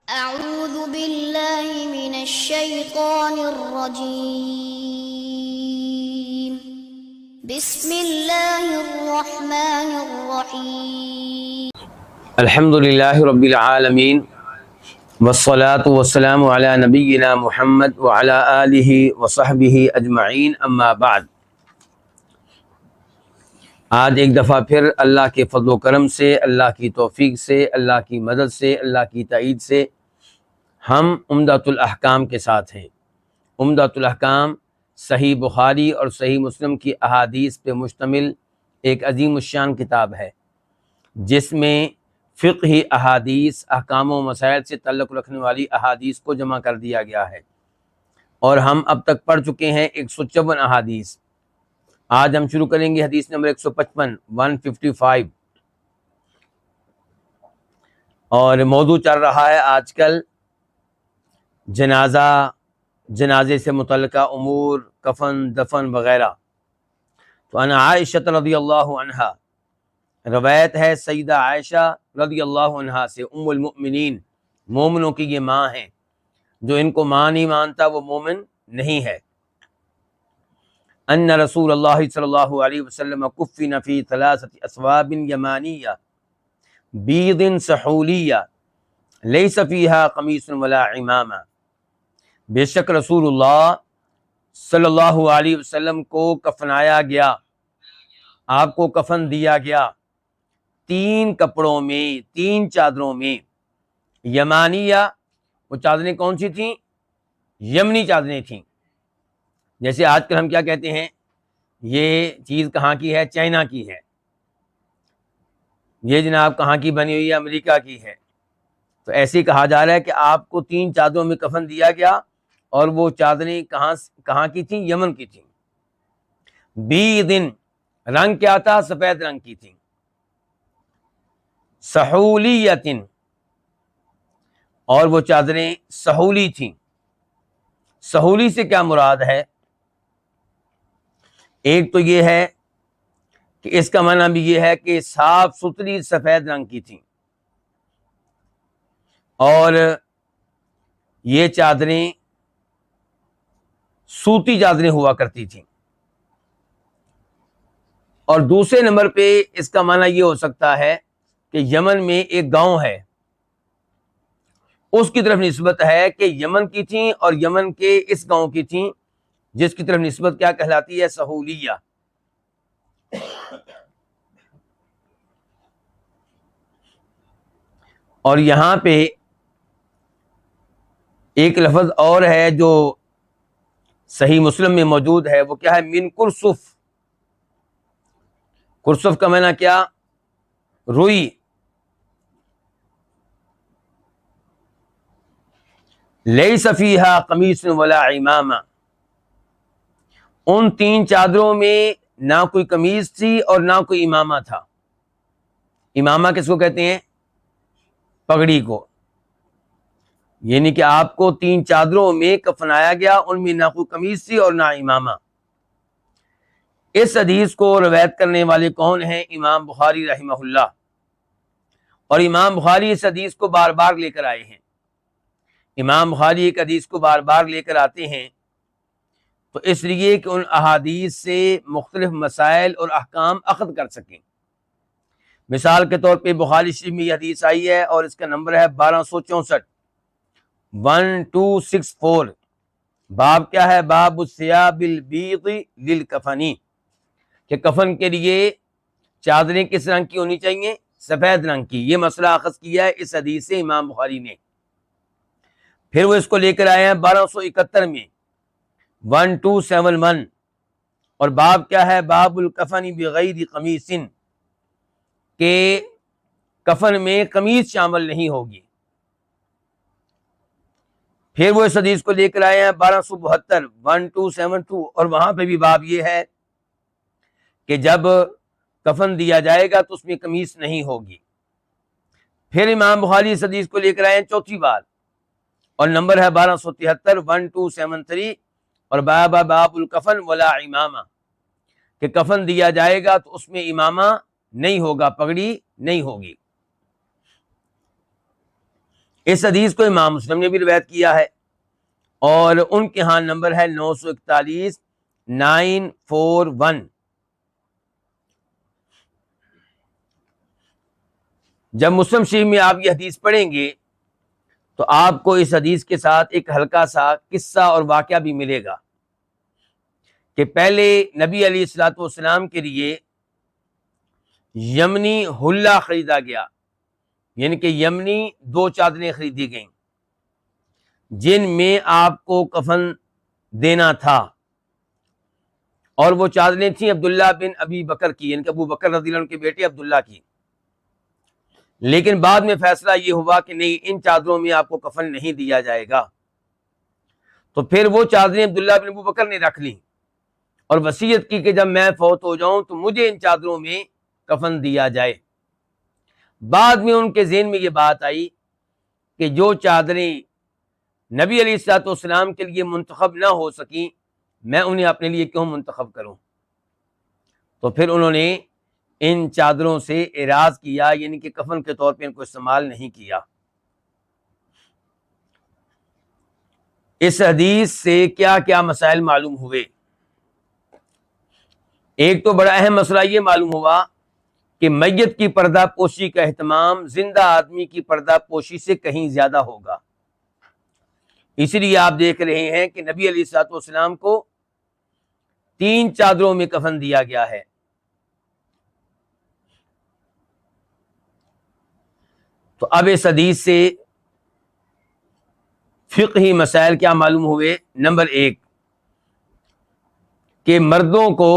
أعوذ بالله من الشيطان الرجيم بسم الله الرحمن الرحيم الحمد للہ رب العالمین والصلاة والسلام علی نبینا محمد وعلی آلہ وصحبہ اجمعین، اما بعد۔ آج ایک دفعہ پھر اللہ کے فضل و کرم سے، اللہ کی توفیق سے، اللہ کی مدد سے، اللہ کی تائید سے ہم عمدۃ الاحکام کے ساتھ ہیں۔ عمدۃ الاحکام صحیح بخاری اور صحیح مسلم کی احادیث پہ مشتمل ایک عظیم الشان کتاب ہے، جس میں فقہی احادیث، احکام و مسائل سے تعلق رکھنے والی احادیث کو جمع کر دیا گیا ہے، اور ہم اب تک پڑھ چکے ہیں 154 احادیث۔ آج ہم شروع کریں گے حدیث نمبر 155 اور موضوع چل رہا ہے آج کل جنازے سے متعلقہ امور، کفن، دفن وغیرہ۔ تو انا عائشہ رضی اللہ عنہا، روایت ہے سیدہ عائشہ رضی اللہ عنہا سے، ام المؤمنین، مومنوں کی یہ ماں ہیں، جو ان کو ماں نہیں مانتا وہ مومن نہیں ہے۔ ان رسول اللہ صلی اللہ علیہ وسلم کفن فی ثلاثۃ اثواب یمانیہ بیض سحولیہ لیس فیہا قمیص ولا عمامہ۔ بے شک رسول اللہ صلی اللہ علیہ وسلم کو کفنایا گیا، آپ کو کفن دیا گیا 3 کپڑوں میں، 3 چادروں میں۔ یمانیہ، وہ چادریں کون سی تھیں؟ یمنی چادریں تھیں۔ جیسے آج کل ہم کیا کہتے ہیں، یہ چیز کہاں کی ہے؟ چائنا کی ہے، یہ جناب کہاں کی بنی ہوئی ہے؟ امریکہ کی ہے۔ تو ایسے ہی کہا جا رہا ہے کہ آپ کو 3 چادروں میں کفن دیا گیا، اور وہ چادریں کہاں کی تھیں؟ یمن کی تھیں۔ بیضن، رنگ کیا تھا؟ سفید رنگ کی تھیں۔ سحولیتن، اور وہ چادریں سہولی تھیں۔ سہولی سے کیا مراد ہے؟ ایک تو یہ ہے کہ اس کا معنی بھی یہ ہے کہ صاف ستھری سفید رنگ کی تھیں، اور یہ چادریں سوتی چادریں ہوا کرتی تھیں۔ اور دوسرے نمبر پہ اس کا معنی یہ ہو سکتا ہے کہ یمن میں ایک گاؤں ہے، اس کی طرف نسبت ہے کہ یمن کی تھیں، اور یمن کے اس گاؤں کی تھیں، جس کی طرف نسبت کیا کہلاتی ہے؟ سہولیہ۔ اور یہاں پہ ایک لفظ اور ہے جو صحیح مسلم میں موجود ہے، وہ کیا ہے؟ من کرسف۔ کرسف کا معنی کیا؟ روئی۔ لیس فیہا قمیص ولا عمامہ، ان 3 چادروں میں نہ کوئی قمیص تھی اور نہ کوئی امامہ تھا۔ امامہ کس کو کہتے ہیں؟ پگڑی کو۔ یعنی کہ آپ کو 3 چادروں میں کفنایا گیا، ان میں نہ کوئی قمیص تھی اور نہ امامہ۔ اس حدیث کو روایت کرنے والے کون ہیں؟ امام بخاری رحمہ اللہ۔ اور امام بخاری اس حدیث کو بار بار لے کر آئے ہیں۔ امام بخاری ایک حدیث کو بار بار لے کر آتے ہیں تو اس لیے کہ ان احادیث سے مختلف مسائل اور احکام اخذ کر سکیں۔ مثال کے طور پہ بخاری شریف میں یہ حدیث آئی ہے، اور اس کا نمبر ہے 1264، 1264۔ باب کیا ہے؟ باب الثياب البيض للكفن، کہ کفن کے لیے چادریں کس رنگ کی ہونی چاہیے؟ سفید رنگ کی۔ یہ مسئلہ اخذ کیا ہے اس حدیث سے امام بخاری نے۔ پھر وہ اس کو لے کر آئے ہیں 1271 میں، 1271، اور باب کیا ہے؟ باب الکفن بغیر قمیص، کہ کفن میں قمیص شامل نہیں ہوگی۔ پھر وہ اس حدیث کو لے کر آئے ہیں 1272، 1272، اور وہاں پہ بھی باب یہ ہے کہ جب کفن دیا جائے گا تو اس میں قمیص نہیں ہوگی۔ پھر امام بخاری اس حدیث کو لے کر آئے ہیں 4تھی بار، اور نمبر ہے 1273، 1273، اور باب الکفن ولا امامہ، کہ کفن دیا جائے گا تو اس میں امامہ نہیں ہوگا، پگڑی نہیں ہوگی۔ اس حدیث کو امام مسلم نے بھی روایت کیا ہے اور ان کے ہاں نمبر ہے 941 941۔ جب مسلم شریف میں آپ یہ حدیث پڑھیں گے تو آپ کو اس حدیث کے ساتھ ایک ہلکا سا قصہ اور واقعہ بھی ملے گا کہ پہلے نبی علیہ الصلوۃ والسلام کے لیے یمنی حلہ خریدا گیا، یعنی کہ یمنی 2 چادریں خریدی گئیں جن میں آپ کو کفن دینا تھا، اور وہ چادریں تھیں عبداللہ بن ابی بکر کی، یعنی کہ ابو بکر رضی اللہ عنہ کے بیٹے عبداللہ کی۔ لیکن بعد میں فیصلہ یہ ہوا کہ نہیں، ان چادروں میں آپ کو کفن نہیں دیا جائے گا، تو پھر وہ چادریں عبداللہ بن ابو بکر نے رکھ لیں اور وصیت کی کہ جب میں فوت ہو جاؤں تو مجھے ان چادروں میں کفن دیا جائے۔ بعد میں ان کے ذہن میں یہ بات آئی کہ جو چادریں نبی علیہ الصلوۃ والسلام کے لیے منتخب نہ ہو سکیں، میں انہیں اپنے لیے کیوں منتخب کروں؟ تو پھر انہوں نے ان چادروں سے اعراض کیا، یعنی کہ کفن کے طور پہ ان کو استعمال نہیں کیا۔ اس حدیث سے کیا کیا مسائل معلوم ہوئے؟ ایک تو بڑا اہم مسئلہ یہ معلوم ہوا کہ میت کی پردہ پوشی کا اہتمام زندہ آدمی کی پردہ پوشی سے کہیں زیادہ ہوگا۔ اس لیے آپ دیکھ رہے ہیں کہ نبی علیہ الصلوۃ والسلام کو 3 چادروں میں کفن دیا گیا ہے۔ تو اب اس حدیث سے فقہی مسائل کیا معلوم ہوئے؟ نمبر 1 کہ مردوں کو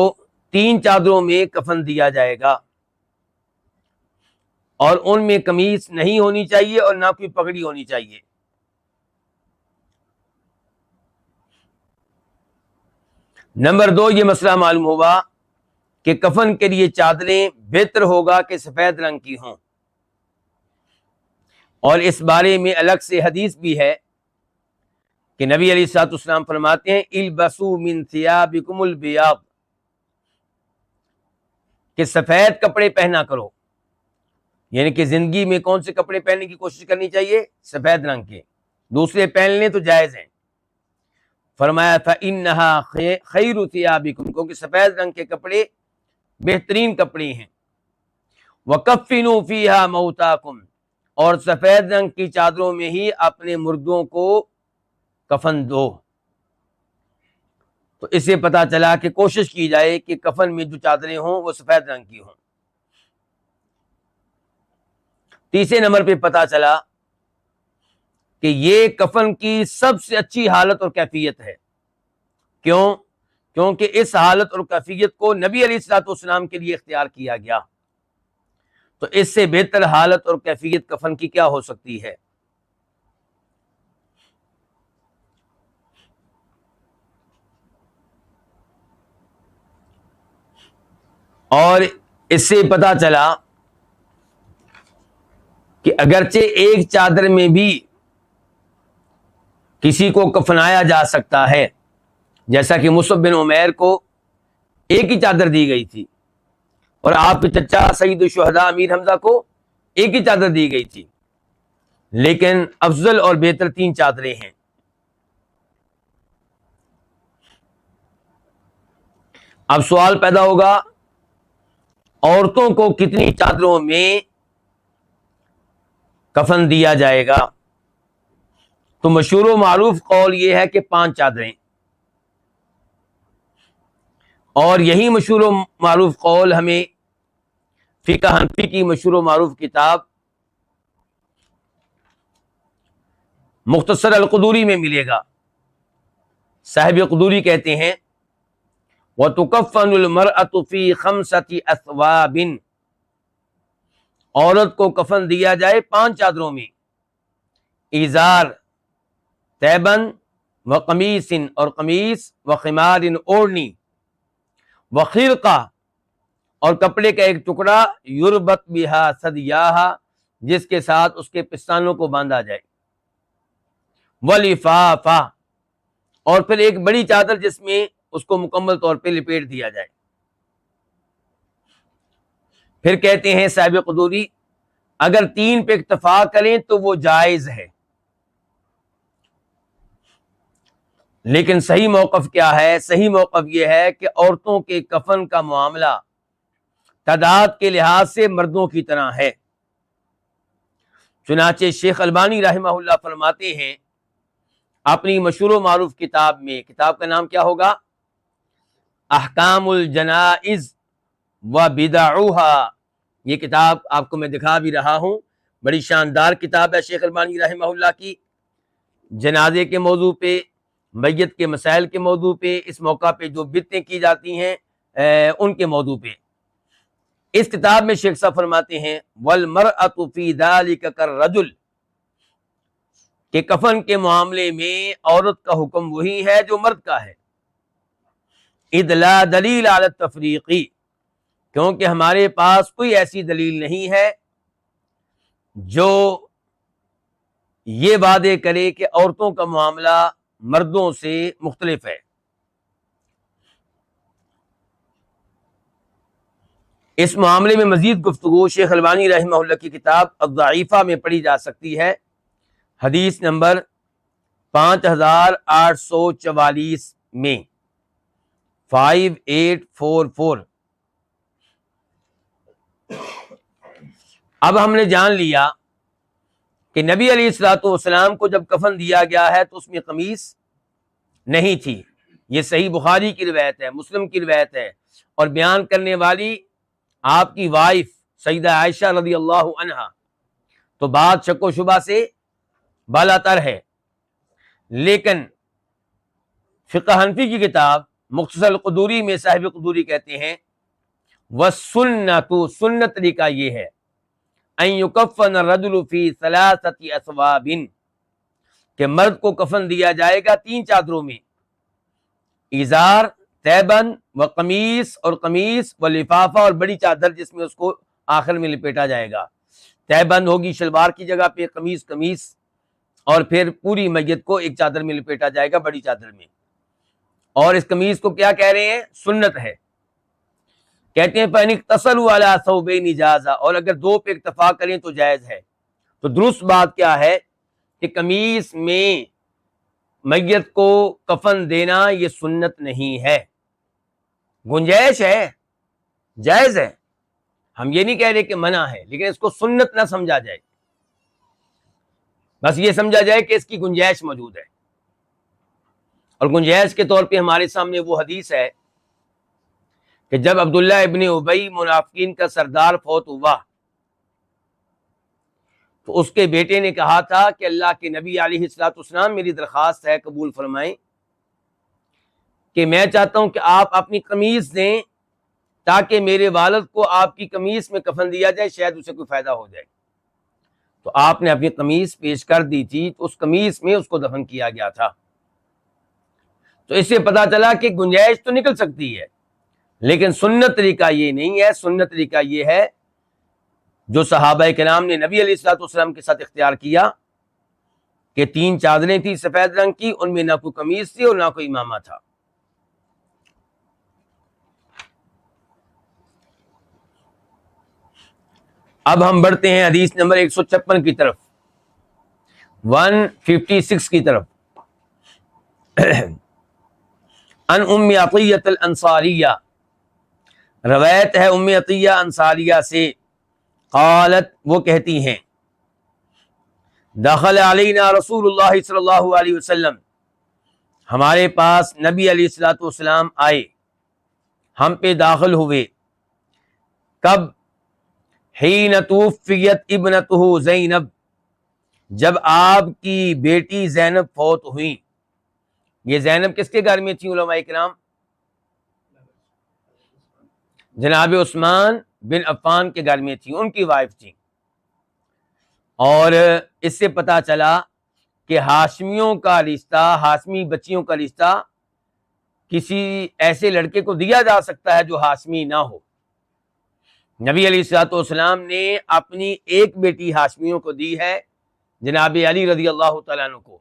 3 چادروں میں کفن دیا جائے گا اور ان میں قمیص نہیں ہونی چاہیے اور نہ کوئی پگڑی ہونی چاہیے۔ نمبر 2 یہ مسئلہ معلوم ہوا کہ کفن کے لیے چادریں بہتر ہوگا کہ سفید رنگ کی ہوں، اور اس بارے میں الگ سے حدیث بھی ہے کہ نبی علیہ الصلوۃ والسلام فرماتے ہیں البسوا من ثيابكم البياض، کہ سفید کپڑے پہنا کرو، یعنی کہ زندگی میں کون سے کپڑے پہننے کی کوشش کرنی چاہیے؟ سفید رنگ کے، دوسرے پہن لیں تو جائز ہیں۔ فرمایا فإنها خیر ثيابكم، کیونکہ سفید رنگ کے کپڑے بہترین کپڑے ہیں۔ وکفنوا فیہا موتاکم، اور سفید رنگ کی چادروں میں ہی اپنے مردوں کو کفن دو۔ تو اس سے پتا چلا کہ کوشش کی جائے کہ کفن میں جو چادریں ہوں وہ سفید رنگ کی ہوں۔ تیسرے نمبر پہ پتا چلا کہ یہ کفن کی سب سے اچھی حالت اور کیفیت ہے۔ کیوں؟ کیونکہ اس حالت اور کیفیت کو نبی علیہ الصلوۃ والسلام کے لیے اختیار کیا گیا، تو اس سے بہتر حالت اور کیفیت کفن کی کیا ہو سکتی ہے؟ اور اس سے پتا چلا کہ اگرچہ ایک چادر میں بھی کسی کو کفنایا جا سکتا ہے، جیسا کہ مصعب بن عمیر کو ایک ہی چادر دی گئی تھی، اور آپ کے چچا سید الشہداء امیر حمزہ کو ایک ہی چادر دی گئی تھی، لیکن افضل اور بہتر 3 چادریں ہیں۔ اب سوال پیدا ہوگا عورتوں کو کتنی چادروں میں کفن دیا جائے گا؟ تو مشہور و معروف قول یہ ہے کہ 5 چادریں، اور یہی مشہور و معروف قول ہمیں فقہ حنفی کی مشہور و معروف کتاب مختصر القدوری میں ملے گا۔ صاحب قدوری کہتے ہیں وَتُكَفَّنُ الْمَرْأَةُ فِي 5 أَثْوَابٍ، عورت کو کفن دیا جائے 5 چادروں میں، ازار، تیبن، وقمیص، اور قمیص، وخمار، اوڑھنی، وخرقہ، اور کپڑے کا ایک ٹکڑا، یربط بہا ثدیاہا، جس کے ساتھ اس کے پستانوں کو باندھا جائے، ولفافہ، اور پھر ایک بڑی چادر جس میں اس کو مکمل طور پہ لپیٹ دیا جائے۔ پھر کہتے ہیں صاحب قدوری اگر 3 پہ اکتفا کریں تو وہ جائز ہے، لیکن صحیح موقف کیا ہے؟ صحیح موقف یہ ہے کہ عورتوں کے کفن کا معاملہ تعداد کے لحاظ سے مردوں کی طرح ہے۔ چنانچہ شیخ البانی رحمہ اللہ فرماتے ہیں اپنی مشہور و معروف کتاب میں، کتاب کا نام کیا ہوگا؟ احکام الجنائز و بدعها، یہ کتاب آپ کو میں دکھا بھی رہا ہوں، بڑی شاندار کتاب ہے شیخ البانی رحمہ اللہ کی، جنازے کے موضوع پہ، میت کے مسائل کے موضوع پہ، اس موقع پہ جو بدعتیں کی جاتی ہیں ان کے موضوع پہ۔ اس کتاب میں شیخ صاحب فرماتے ہیں وَالْمَرْأَةُ فِي ذَلِكَ كَالرَّجُلِ، کہ کفن کے معاملے میں عورت کا حکم وہی ہے جو مرد کا ہے، اِذْ لَا دَلِيلَ عَلَى التَّفْرِيقِ، کیونکہ ہمارے پاس کوئی ایسی دلیل نہیں ہے جو یہ وعدے کرے کہ عورتوں کا معاملہ مردوں سے مختلف ہے۔ اس معاملے میں مزید گفتگو شیخ البانی رحمہ اللہ کی کتاب الضعیفہ میں پڑھی جا سکتی ہے، حدیث نمبر 5844 میں 5844۔ اب ہم نے جان لیا کہ نبی علیہ الصلوۃ والسلام کو جب کفن دیا گیا ہے تو اس میں قمیص نہیں تھی، یہ صحیح بخاری کی روایت ہے، مسلم کی روایت ہے، اور بیان کرنے والی آپ کی وائف سیدہ عائشہ رضی اللہ عنہا، تو بات شک و شبہ سے بالا تر ہے۔ لیکن فقہ حنفی کی کتاب مختصر القدوری میں صاحب قدوری کہتے ہیں وَالسُنَّةُ، سنت طریقہ یہ ہے ان یکفن الرجل فی ثلاثۃ اثواب، کہ مرد کو کفن دیا جائے گا 3 چادروں میں، ازار، تیبن و قمیص، اور قمیص و لفافہ، اور بڑی چادر جس میں اس کو آخر میں لپیٹا جائے گا۔ تیبند ہوگی شلوار کی جگہ پہ، قمیص، اور پھر پوری میت کو ایک چادر میں لپیٹا جائے گا، بڑی چادر میں۔ اور اس قمیص کو کیا کہہ رہے ہیں؟ سنت ہے۔ کہتے ہیں فَإِنِ اقْتَصَرُوا عَلَىٰ ثَوْبَيْنِ جَازَ، اور اگر 2 پہ اکتفا کریں تو جائز ہے۔ تو درست بات کیا ہے کہ قمیص میں میت کو کفن دینا یہ سنت نہیں ہے، گنجائش ہے، جائز ہے، ہم یہ نہیں کہہ رہے کہ منع ہے، لیکن اس کو سنت نہ سمجھا جائے، بس یہ سمجھا جائے کہ اس کی گنجائش موجود ہے۔ اور گنجائش کے طور پہ ہمارے سامنے وہ حدیث ہے کہ جب عبداللہ ابن ابی منافقین کا سردار فوت ہوا تو اس کے بیٹے نے کہا تھا کہ اللہ کے نبی علیہ الصلوۃ والسلام میری درخواست ہے قبول فرمائیں کہ میں چاہتا ہوں کہ آپ اپنی قمیص دیں تاکہ میرے والد کو آپ کی قمیص میں کفن دیا جائے، شاید اسے کوئی فائدہ ہو جائے۔ تو آپ نے اپنی قمیص پیش کر دی تھی، تو اس قمیص میں اس کو دفن کیا گیا تھا۔ تو اس سے پتہ چلا کہ گنجائش تو نکل سکتی ہے، لیکن سنت طریقہ یہ نہیں ہے۔ سنت طریقہ یہ ہے جو صحابہ کرام نے نبی علیہ الصلوۃ والسلام کے ساتھ اختیار کیا کہ 3 چادریں تھیں سفید رنگ کی، ان میں نہ کوئی قمیص تھی اور نہ کوئی امامہ تھا۔ اب ہم بڑھتے ہیں حدیث نمبر 156 کی طرف، 156 کی طرف۔ ان ام عطیہ الانصاریہ، روایت ہے ام عطیہ انصاریہ سے، قالت، وہ کہتی ہیں دخل علینا رسول اللہ صلی اللہ علیہ وسلم، ہمارے پاس نبی علیہ الصلوۃ والسلام آئے، ہم پہ داخل ہوئے۔ کب؟ حین توفیت ابنتہ زینب، جب آپ کی بیٹی زینب فوت ہوئی۔ یہ زینب کس کے گھر میں تھی علماء کرام؟ جناب عثمان بن عفان کے گھر میں تھی، ان کی وائف تھی۔ اور اس سے پتہ چلا کہ ہاشمیوں کا رشتہ، ہاشمی بچیوں کا رشتہ کسی ایسے لڑکے کو دیا جا سکتا ہے جو ہاشمی نہ ہو۔ نبی علیہ الصلوۃ والسلام نے اپنی ایک بیٹی ہاشمیوں کو دی ہے، جناب علی رضی اللہ تعالیٰ عنہ کو،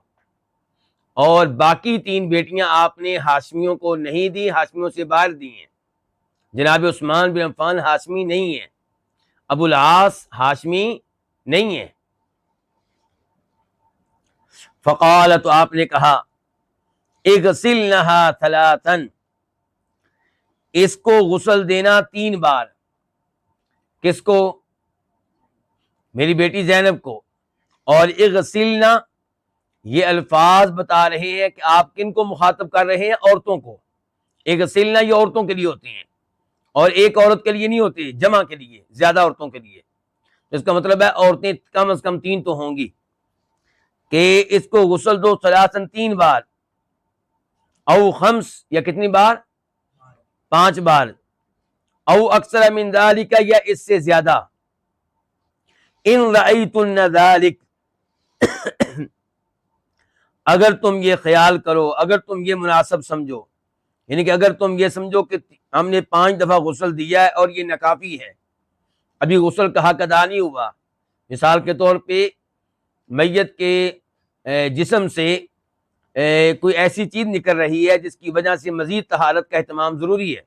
اور باقی 3 بیٹیاں آپ نے ہاشمیوں کو نہیں دی، ہاشمیوں سے باہر دی ہیں۔ جناب عثمان بن عفان ہاشمی نہیں ہیں، ابو العاص ہاشمی نہیں ہیں۔ فقال، تو آپ نے کہا اغسلنہا ثلاثا، اس کو غسل دینا 3 بار. کس کو؟ میری بیٹی زینب کو. اور اغسلنا یہ الفاظ بتا رہے ہیں کہ آپ کن کو مخاطب کر رہے ہیں؟ عورتوں کو. اغسلنا یہ عورتوں کے لیے ہوتے ہیں، اور ایک عورت کے لیے نہیں ہوتے، جمع کے لیے، زیادہ عورتوں کے لیے. اس کا مطلب ہے عورتیں کم از کم 3 تو ہوں گی، کہ اس کو غسل دو ثلاثاً 3 بار، او خمس یا کتنی بار؟ 5 بار، او اکثر من ذالک یا اس سے زیادہ. ان رأیتن ذالک، اگر تم یہ خیال کرو، اگر تم یہ مناسب سمجھو، یعنی کہ اگر تم یہ سمجھو کہ ہم نے 5 دفعہ غسل دیا ہے اور یہ ناکافی ہے، ابھی غسل کا حق ادا نہیں ہوا. مثال کے طور پہ میت کے جسم سے کوئی ایسی چیز نکل رہی ہے جس کی وجہ سے مزید طہارت کا اہتمام ضروری ہے،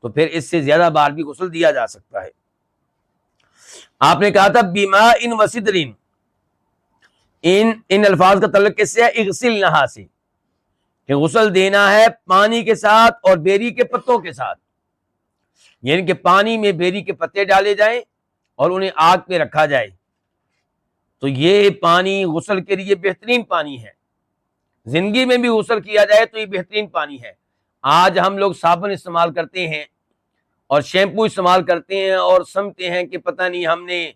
تو پھر اس سے زیادہ بار بھی غسل دیا جا سکتا ہے. آپ نے کہا تھا بماء و سدر، ان الفاظ کا تعلق کس سے ہے؟ اغسلنہا سے، کہ غسل دینا ہے پانی کے ساتھ اور بیری کے پتوں کے ساتھ. یعنی کہ پانی میں بیری کے پتے ڈالے جائیں اور انہیں آگ پہ رکھا جائے. تو یہ پانی غسل کے لیے بہترین پانی ہے. زندگی میں بھی غسل کیا جائے تو یہ بہترین پانی ہے. آج ہم لوگ صابن استعمال کرتے ہیں اور شیمپو استعمال کرتے ہیں اور سمجھتے ہیں کہ پتہ نہیں ہم نے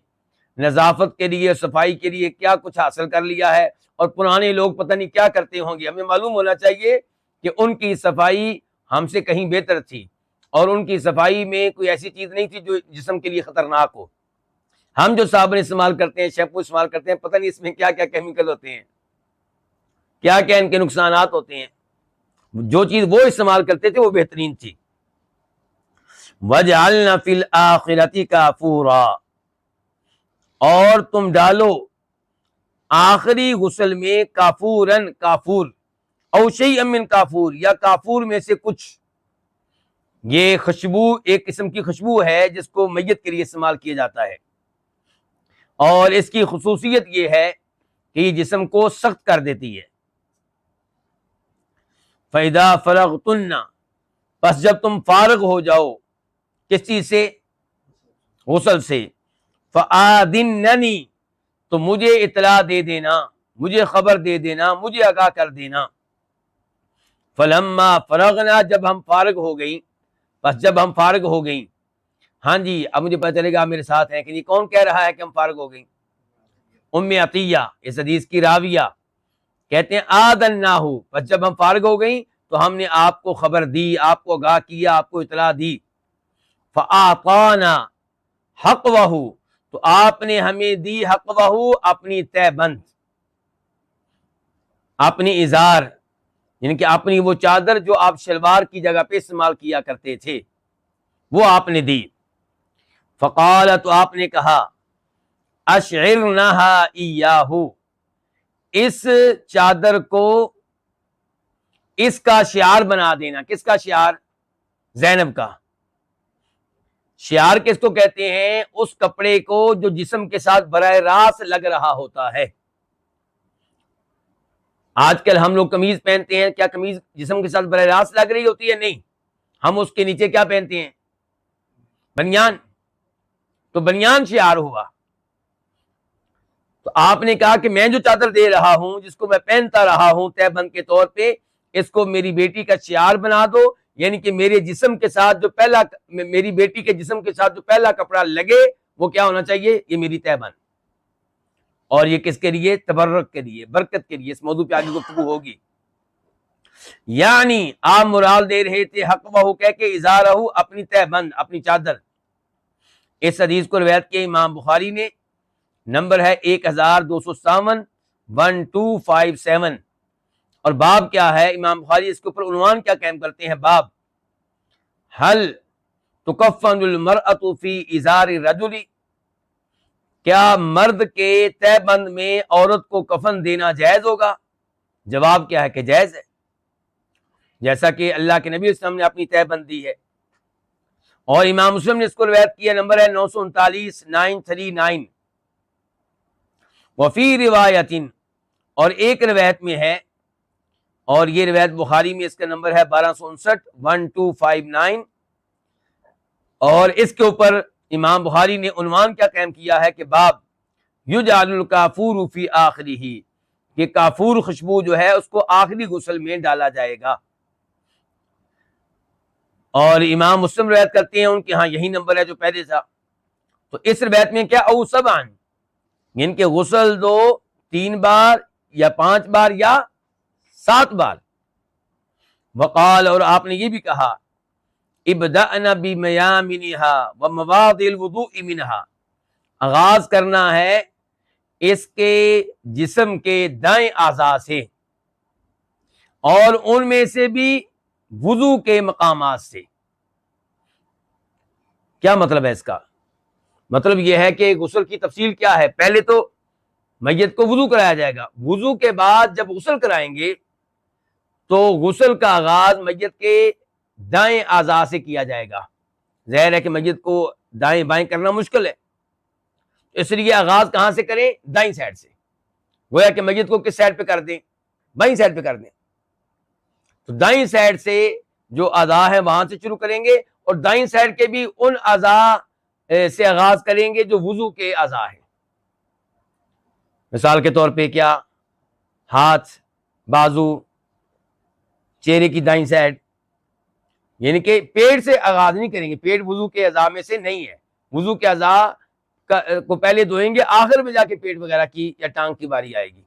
نظافت کے لیے، صفائی کے لیے کیا کچھ حاصل کر لیا ہے، اور پرانے لوگ پتہ نہیں کیا کرتے ہوں گے. ہمیں معلوم ہونا چاہیے کہ ان کی صفائی ہم سے کہیں بہتر تھی، اور ان کی صفائی میں کوئی ایسی چیز نہیں تھی جو جسم کے لیے خطرناک ہو. ہم جو صابن استعمال کرتے ہیں، شیمپو استعمال کرتے ہیں، پتہ نہیں اس میں کیا کیا کیمیکل ہوتے ہیں، کیا کیا ان کے نقصانات ہوتے ہیں. جو چیز وہ استعمال کرتے تھے وہ بہترین تھی. وَجْعَلْنَا فِي الْآخِرَةِ كَافُورًا، اور تم ڈالو آخری غسل میں کافورن، کافور، او شیئا من کافور، یا کافور میں سے کچھ. یہ خوشبو ایک قسم کی خوشبو ہے جس کو میت کے لیے استعمال کیا جاتا ہے، اور اس کی خصوصیت یہ ہے کہ یہ جسم کو سخت کر دیتی ہے. فَإِذَا فَرَغْتُنَّ، پس جب تم فارغ ہو جاؤ کس چیز سے؟ غسل سے. فَآذِنَّنِي، تو مجھے اطلاع دے دینا، مجھے خبر دے دینا، مجھے آگاہ کر دینا. فَلَمَّا فَرَغْنَا، جب ہم فارغ ہو گئیں، بس جب ہم فارغ ہو گئیں، ہاں جی اب مجھے پتہ چلے گا آپ میرے ساتھ ہیں کہ نہیں. کون کہہ رہا ہے کہ ہم فارغ ہو گئیں؟ ام عطیہ، اس حدیث کی راویہ کہتے ہیں آذناہ، بس جب ہم فارغ ہو گئیں تو ہم نے آپ کو خبر دی، آپ کو آگاہ کیا، آپ کو اطلاع دی. فَآطَانَا حَقْوَهُ، تو آپ نے ہمیں دی حقوہ، اپنی تہ بند، اپنی ازار، یعنی کہ اپنی وہ چادر جو آپ شلوار کی جگہ پہ استعمال کیا کرتے تھے، وہ آپ نے دی. فقال، تو آپ نے کہا اشعرنہا ایاہ، اس چادر کو اس کا شعار بنا دینا. کس کا شعار؟ زینب کا. شعار کس کو کہتے ہیں؟ اس کپڑے کو جو جسم کے ساتھ براہ راست لگ رہا ہوتا ہے. آج کل ہم لوگ قمیض پہنتے ہیں، کیا قمیض جسم کے ساتھ براہ راست لگ رہی ہوتی ہے؟ نہیں. ہم اس کے نیچے کیا پہنتے ہیں؟ بنیان. تو بنیان شعار ہوا. تو آپ نے کہا کہ میں جو چادر دے رہا ہوں، جس کو میں پہنتا رہا ہوں تہ بند کے طور پہ، اس کو میری بیٹی کا شعار بنا دو. یعنی کہ میرے جسم کے ساتھ جو پہلا، میری بیٹی کے جسم کے ساتھ جو پہلا کپڑا لگے وہ کیا ہونا چاہیے؟ یہ میری تہ بند. اور یہ کس کے لیے؟ تبرک کے لیے، برکت کے لیے. اس موضوع پہ آگے گفتگو ہوگی. یعنی آپ مراد دے رہے تھے حقوہ کہہ کے ازارہ، اپنی تہ بند، اپنی چادر. اس حدیث کو روایت کیا امام بخاری نے، نمبر ہے 1257، 1257. اور باب کیا ہے؟ امام بخاری اس کے اوپر عنوان کیا قائم کرتے ہیں؟ باب هل تکفن المرأة فی ازار الرجل، کیا مرد کے تہ بند میں عورت کو کفن دینا جائز ہوگا؟ جواب کیا ہے کہ جائز ہے، جیسا کہ اللہ کے نبی صلی اللہ علیہ وسلم نے اپنی تہ بند دی ہے. اور امام مسلم نے اس کو روایت کیا، نمبر ہے 939، 939. وفی روایت، اور ایک روایت میں ہے، اور یہ روایت بخاری میں اس کا نمبر ہے 1259 1259. اور اس کے اوپر امام بخاری نے عنوان کیا قائم کیا ہے کہ باب یجعل الکافور فی آخرہ، کہ کافور خوشبو جو ہے اس کو آخری غسل میں ڈالا جائے گا. اور امام مسلم روایت کرتے ہیں ان کے ہاں یہی نمبر ہے جو پہلے تھا. تو اس روایت میں کیا او سبعن، ان کے غسل 2 3 بار یا 5 بار یا 7 بار. وقال، اور آپ نے یہ بھی کہا ابدأنا بمیامنها ومواضع الوضوء منها، آغاز کرنا ہے اس کے جسم کے دائیں اعضاء سے اور ان میں سے بھی وضو کے مقامات سے. کیا مطلب ہے اس کا؟ مطلب یہ ہے کہ غسل کی تفصیل کیا ہے. پہلے تو میت کو وضو کرایا جائے گا، وضو کے بعد جب غسل کرائیں گے تو غسل کا آغاز میت کے دائیں اعضاء سے کیا جائے گا. ظاہر ہے کہ میت کو دائیں بائیں کرنا مشکل ہے، اس لیے آغاز کہاں سے کریں؟ دائیں سائڈ سے. گویا کہ میت کو کس سائڈ پہ کر دیں؟ بائیں سائڈ پہ کر دیں. تو دائیں سائڈ سے جو اعضاء ہیں وہاں سے شروع کریں گے، اور دائیں سائڈ کے بھی ان اعضاء سے آغاز کریں گے جو وضو کے اعضاء ہیں. مثال کے طور پہ کیا؟ ہاتھ، بازو، چہرے کی دائیں سائڈ. یعنی کہ پیٹ سے آغاز نہیں کریں گے، پیٹ وضو کے اعضاء میں سے نہیں ہے. وضو کے اعضاء کو پہلے دھوئیں گے، آخر میں جا کے پیٹ وغیرہ کی یا ٹانگ کی باری آئے گی.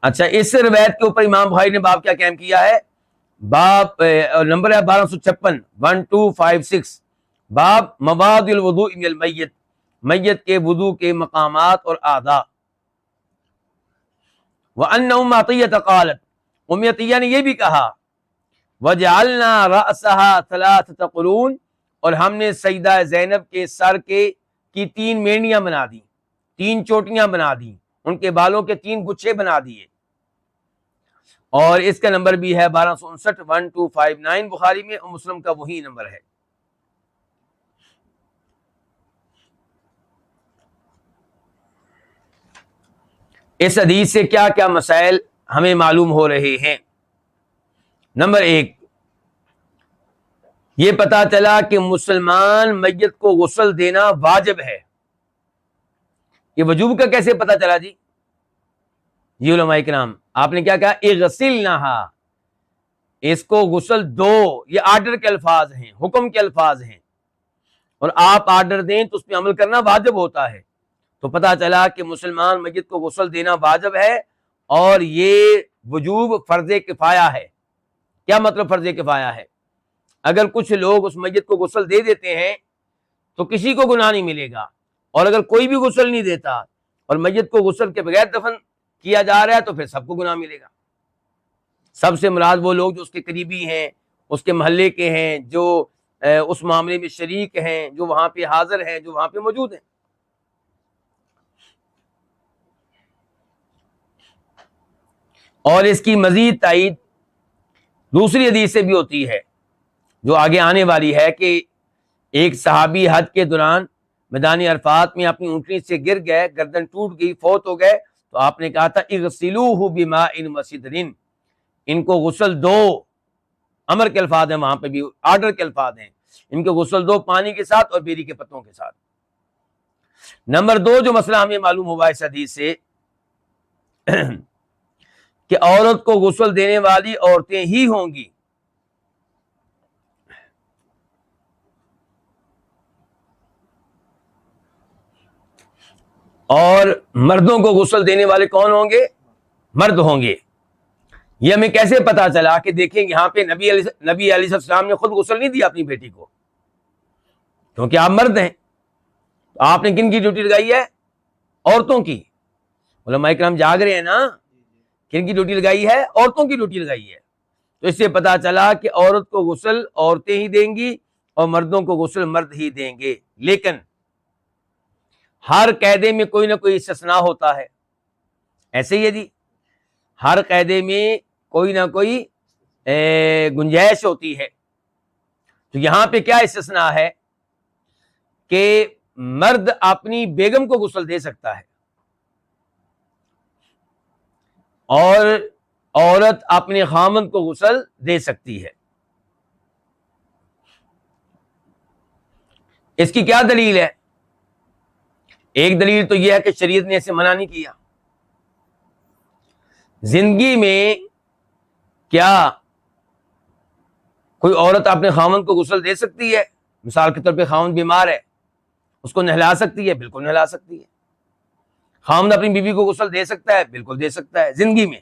اچھا، اس روایت کے اوپر امام بخاری نے باب کیا قائم کیا ہے؟ باب نمبر ہے 1256 1256. باب مواضع الوضوء من المیت، میت کے وضو کے مقامات اور اعضاء. وان ام عطیہ قالت، ام عطیہ نے یہ بھی کہا وجعلنا رأسها 3 قرون، اور ہم نے سیدہ زینب کے سر کی 3 مینڈیاں بنا دی، 3 چوٹیاں بنا دی، ان کے بالوں کے 3 گچھے بنا دیے. اور اس کا نمبر بھی ہے 1259 1259 بخاری میں، اور مسلم کا وہی نمبر ہے. اس حدیث سے کیا کیا مسائل ہمیں معلوم ہو رہے ہیں؟ نمبر 1، یہ پتا چلا کہ مسلمان میت کو غسل دینا واجب ہے. یہ وجوب کا کیسے پتا چلا جی؟ جی علماء کرام، آپ نے کیا کہا؟ اغسلنھا، اس کو غسل دو. یہ آرڈر کے الفاظ ہیں، حکم کے الفاظ ہیں، اور آپ آرڈر دیں تو اس پہ عمل کرنا واجب ہوتا ہے. تو پتا چلا کہ مسلمان میت کو غسل دینا واجب ہے، اور یہ وجوب فرض کفایہ ہے. کیا مطلب فرض کفایہ ہے؟ اگر کچھ لوگ اس میت کو غسل دے دیتے ہیں تو کسی کو گناہ نہیں ملے گا، اور اگر کوئی بھی غسل نہیں دیتا اور میت کو غسل کے بغیر دفن کیا جا رہا ہے تو پھر سب کو گناہ ملے گا. سب سے مراد وہ لوگ جو اس کے قریبی ہیں، اس کے محلے کے ہیں، جو اس معاملے میں شریک ہیں، جو وہاں پہ حاضر ہیں، جو وہاں پہ موجود ہیں. اور اس کی مزید تائید دوسری حدیث سے بھی ہوتی ہے جو آگے آنے والی ہے، کہ ایک صحابی حج کے دوران میدان عرفات میں اپنی اونٹنی سے گر گئے، گردن ٹوٹ گئی، فوت ہو گئے. تو آپ نے کہا تھا اغسلوہ بماء وسدر، ان کو غسل دو. امر کے الفاظ ہیں، وہاں پہ بھی آرڈر کے الفاظ ہیں. ان کو غسل دو پانی کے ساتھ اور بیری کے پتوں کے ساتھ. نمبر 2 جو مسئلہ ہمیں معلوم ہوا اس حدیث سے کہ عورت کو غسل دینے والی عورتیں ہی ہوں گی، اور مردوں کو غسل دینے والے کون ہوں گے؟ مرد ہوں گے. یہ ہمیں کیسے پتا چلا؟ کہ دیکھیں یہاں پہ نبی علیہ السلام نے خود غسل نہیں دیا اپنی بیٹی کو، کیونکہ آپ مرد ہیں. آپ نے کن کی ڈیوٹی لگائی ہے؟ عورتوں کی. علماء کرام جاگ رہے ہیں نا؟ کن کی ڈیوٹی لگائی ہے؟ عورتوں کی ڈیوٹی لگائی ہے. تو اس سے پتا چلا کہ عورت کو غسل عورتیں ہی دیں گی اور مردوں کو غسل مرد ہی دیں گے. لیکن ہر قاعدے میں کوئی نہ کوئی استثناء ہوتا ہے. ایسے ہی ہے جی، ہر قاعدے میں کوئی نہ کوئی گنجائش ہوتی ہے. تو یہاں پہ کیا استثناء ہے کہ مرد اپنی بیگم کو غسل دے سکتا ہے، اور عورت اپنے خامند کو غسل دے سکتی ہے۔ اس کی کیا دلیل ہے؟ ایک دلیل تو یہ ہے کہ شریعت نے اسے منع نہیں کیا۔ زندگی میں کیا کوئی عورت اپنے خامند کو غسل دے سکتی ہے؟ مثال کے طور پہ خامند بیمار ہے، اس کو نہلا سکتی ہے؟ بالکل نہلا سکتی ہے۔ خامند اپنی بیوی کو غسل دے سکتا ہے؟ بالکل دے سکتا ہے زندگی میں،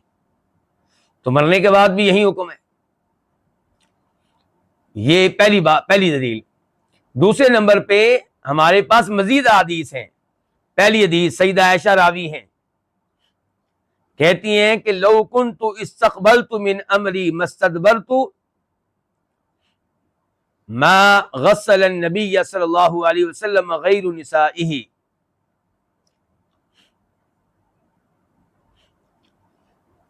تو مرنے کے بعد بھی یہی حکم ہے۔ یہ پہلی دلیل۔ دوسرے نمبر پہ ہمارے پاس مزید احادیث ہیں۔ پہلی حدیث سیدہ عائشہ راوی ہیں، کہتی ہیں کہ لو کنت استقبلت من امری ما استدبرت ما غسل النبی صلی اللہ علیہ وسلم غیر نسائہ،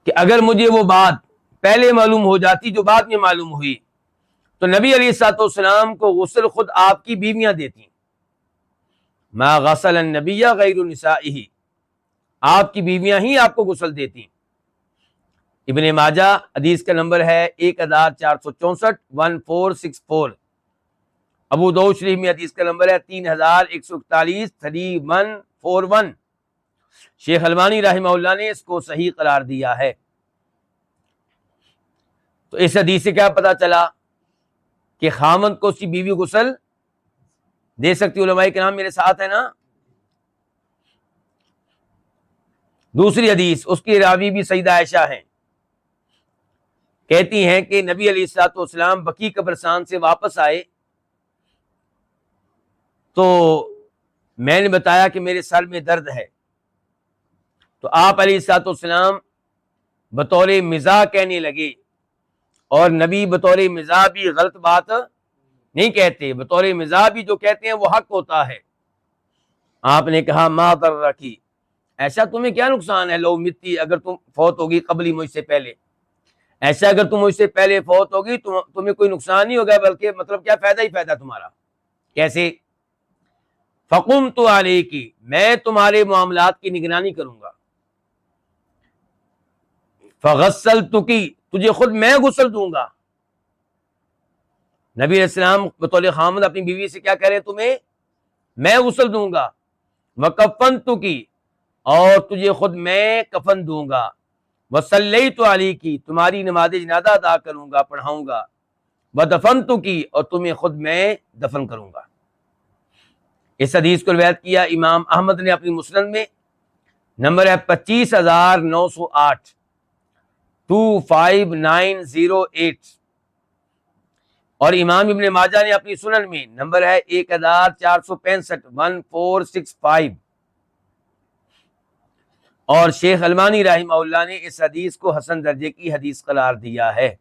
کہ اگر مجھے وہ بات پہلے معلوم ہو جاتی جو بعد میں معلوم ہوئی تو نبی علیہ الصلوۃ والسلام کو غسل خود آپ کی بیویاں دیتی۔ ما غسل النبی غیر نسائہ، آپ کی بیویاں ہی آپ کو غسل دیتی۔ ابن ماجہ حدیث کا نمبر ہے 1464 1464۔ ابو داؤد شریف میں حدیث کا نمبر ہے 3141 3141۔ شیخ البانی رحمہ اللہ نے اس کو صحیح قرار دیا ہے۔ تو اس حدیث سے کیا پتا چلا کہ خامند کو اس کی بیوی غسل دے سکتی۔ علماء کرام میرے ساتھ ہے نا؟ دوسری حدیث، اس کی راوی بھی سیدہ عائشہ ہیں، کہتی ہیں کہ نبی علیہ الصلوۃ والسلام بقیع قبرستان سے واپس آئے تو میں نے بتایا کہ میرے سر میں درد ہے، تو آپ علیہ الصلوۃ والسلام بطور مزاح کہنے لگے، اور نبی بطور مزاح بھی غلط بات نہیں کہتے، بطور مزاح بھی جو کہتے ہیں وہ حق ہوتا ہے۔ آپ نے کہا ما ضرکی، ایسا تمہیں کیا نقصان ہے، لو متی، اگر تم فوت ہوگی قبلی مجھ سے پہلے، ایسا اگر تم مجھ سے پہلے فوت ہوگی تو تمہیں کوئی نقصان نہیں ہوگا، بلکہ مطلب کیا فائدہ ہی فائدہ تمہارا۔ کیسے؟ فقمت علیکی، میں تمہارے معاملات کی نگرانی کروں گا، فغسلتکی، تجھے خود میں غسل دوں گا۔ نبی علیہ السلام بطور خامد اپنی بیوی سے کیا کہہ رہے ہیں؟ تمہیں میں غسل دوں گا، وکفنتکی، اور تجھے خود میں کفن دوں گا، وصلیت علیکی، تمہاری نماز جنازہ ادا کروں گا، پڑھاؤں گا، ودفنتکی، اور تمہیں خود میں دفن کروں گا۔ اس حدیث کو روایت کیا امام احمد نے اپنی مسند میں، نمبر ہے 25908 25908، اور امام ابن ماجہ نے اپنی سنن میں، نمبر ہے 1465 1465، اور شیخ البانی رحمہ اللہ نے اس حدیث کو حسن درجے کی حدیث قرار دیا ہے۔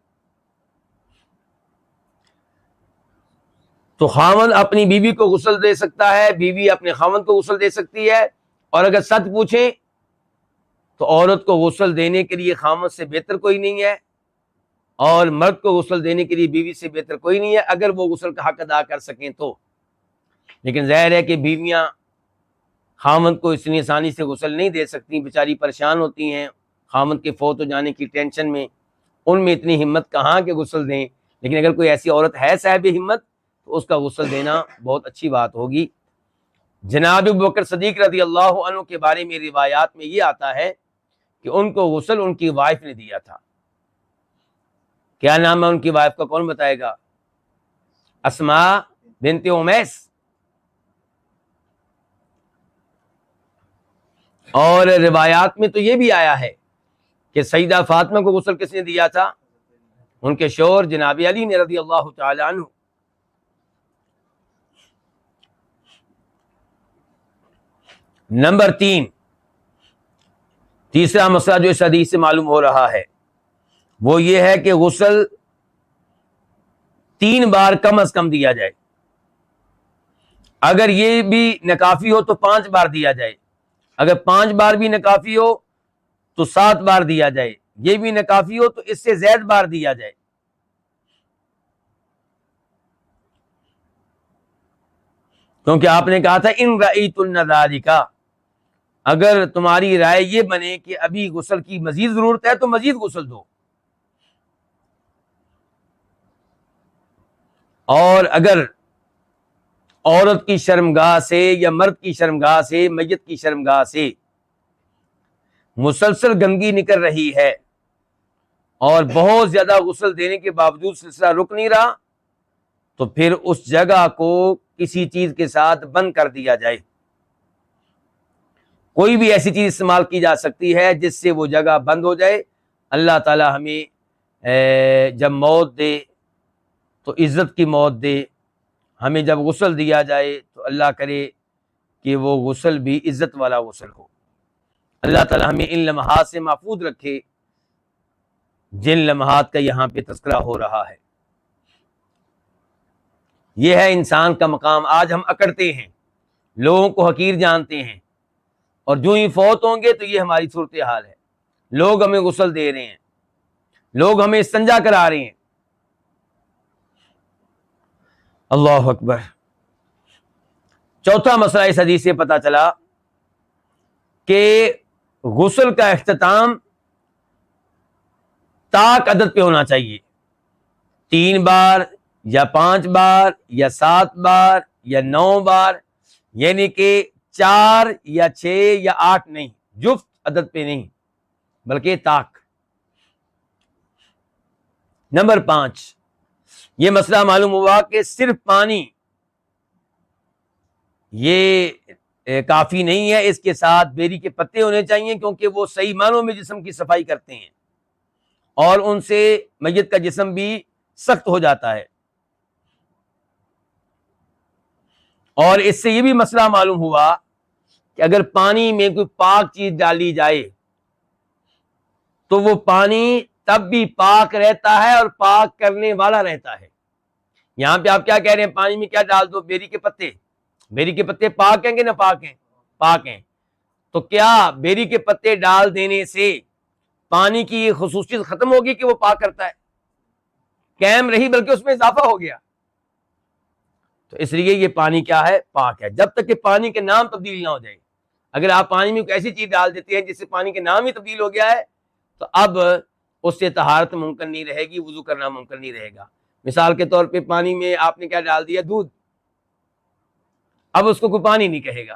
تو خاوند اپنی بیوی کو غسل دے سکتا ہے، بیوی اپنے خاوند کو غسل دے سکتی ہے، اور اگر سچ پوچھیں تو عورت کو غسل دینے کے لیے خاوند سے بہتر کوئی نہیں ہے، اور مرد کو غسل دینے کے لیے بیوی سے بہتر کوئی نہیں ہے، اگر وہ غسل کا حق ادا کر سکیں تو۔ لیکن ظاہر ہے کہ بیویاں خاوند کو اتنی آسانی سے غسل نہیں دے سکتی، بیچاری پریشان ہوتی ہیں خاوند کے فوت ہو جانے کی ٹینشن میں، ان میں اتنی ہمت کہاں کہ غسل دیں۔ لیکن اگر کوئی ایسی عورت ہے صاحب ہمت تو اس کا غسل دینا بہت اچھی بات ہوگی۔ جناب ابوبکر صدیق رضی اللہ عنہ کے بارے میں روایات میں یہ آتا ہے کہ ان کو غسل ان کی وائف نے دیا تھا۔ کیا نام ہے ان کی وائف کا، کون بتائے گا؟ اسماء بنت امیس۔ اور روایات میں تو یہ بھی آیا ہے کہ سیدہ فاطمہ کو غسل کس نے دیا تھا؟ ان کے شوہر جناب علی نے رضی اللہ تعالی عنہ۔ نمبر 3، تیسرا مسئلہ جو اس حدیث سے معلوم ہو رہا ہے وہ یہ ہے کہ غسل 3 بار کم از کم دیا جائے، اگر یہ بھی ناکافی ہو تو 5 بار دیا جائے، اگر 5 بار بھی ناکافی ہو تو 7 بار دیا جائے، یہ بھی ناکافی ہو تو اس سے زائد بار دیا جائے۔ کیونکہ آپ نے کہا تھا ان رأیتن ذالک، اگر تمہاری رائے یہ بنے کہ ابھی غسل کی مزید ضرورت ہے تو مزید غسل دو، اور اگر عورت کی شرمگاہ سے یا مرد کی شرمگاہ سے، میت کی شرمگاہ سے مسلسل گندگی نکل رہی ہے اور بہت زیادہ غسل دینے کے باوجود سلسلہ رک نہیں رہا، تو پھر اس جگہ کو کسی چیز کے ساتھ بند کر دیا جائے۔ کوئی بھی ایسی چیز استعمال کی جا سکتی ہے جس سے وہ جگہ بند ہو جائے۔ اللہ تعالی ہمیں جب موت دے تو عزت کی موت دے، ہمیں جب غسل دیا جائے تو اللہ کرے کہ وہ غسل بھی عزت والا غسل ہو۔ اللہ تعالی ہمیں ان لمحات سے محفوظ رکھے جن لمحات کا یہاں پہ تذکرہ ہو رہا ہے۔ یہ ہے انسان کا مقام۔ آج ہم اکڑتے ہیں، لوگوں کو حقیر جانتے ہیں، اور جو ہی فوت ہوں گے تو یہ ہماری صورتحال ہے۔ لوگ ہمیں غسل دے رہے ہیں، لوگ ہمیں استنجا کرا رہے ہیں۔ اللہ اکبر۔ چوتھا مسئلہ اس حدیث سے پتہ چلا کہ غسل کا اختتام طاق عدد پہ ہونا چاہیے، 3 بار یا 5 بار یا 7 بار یا 9 بار، یعنی کہ 4 یا 6 یا 8 نہیں، جفت عدد پہ نہیں بلکہ طاق۔ نمبر 5، یہ مسئلہ معلوم ہوا کہ صرف پانی یہ کافی نہیں ہے، اس کے ساتھ بیری کے پتے ہونے چاہیے، کیونکہ وہ صحیح معنوں میں جسم کی صفائی کرتے ہیں اور ان سے میت کا جسم بھی سخت ہو جاتا ہے۔ اور اس سے یہ بھی مسئلہ معلوم ہوا کہ اگر پانی میں کوئی پاک چیز ڈالی جائے تو وہ پانی تب بھی پاک رہتا ہے اور پاک کرنے والا رہتا ہے۔ یہاں پہ آپ کیا کہہ رہے ہیں؟ پانی میں کیا ڈال دو؟ بیری کے پتے۔ بیری کے پتے پاک ہیں کہ نہ پاک ہیں؟ پاک ہیں۔ تو کیا بیری کے پتے ڈال دینے سے پانی کی یہ خصوصیت ختم ہوگی کہ وہ پاک کرتا ہے؟ قائم رہی، بلکہ اس میں اضافہ ہو گیا۔ تو اس لیے یہ پانی کیا ہے؟ پاک ہے، جب تک کہ پانی کے نام تبدیل نہ ہو جائے۔ اگر آپ پانی میں کوئی ایسی چیز ڈال دیتے ہیں جس سے پانی کے نام ہی تبدیل ہو گیا ہے تو اب اس سے طہارت ممکن نہیں رہے گی، وضو کرنا ممکن نہیں رہے گا۔ مثال کے طور پہ پانی میں آپ نے کیا ڈال دیا؟ دودھ۔ اب اس کو کوئی پانی نہیں کہے گا۔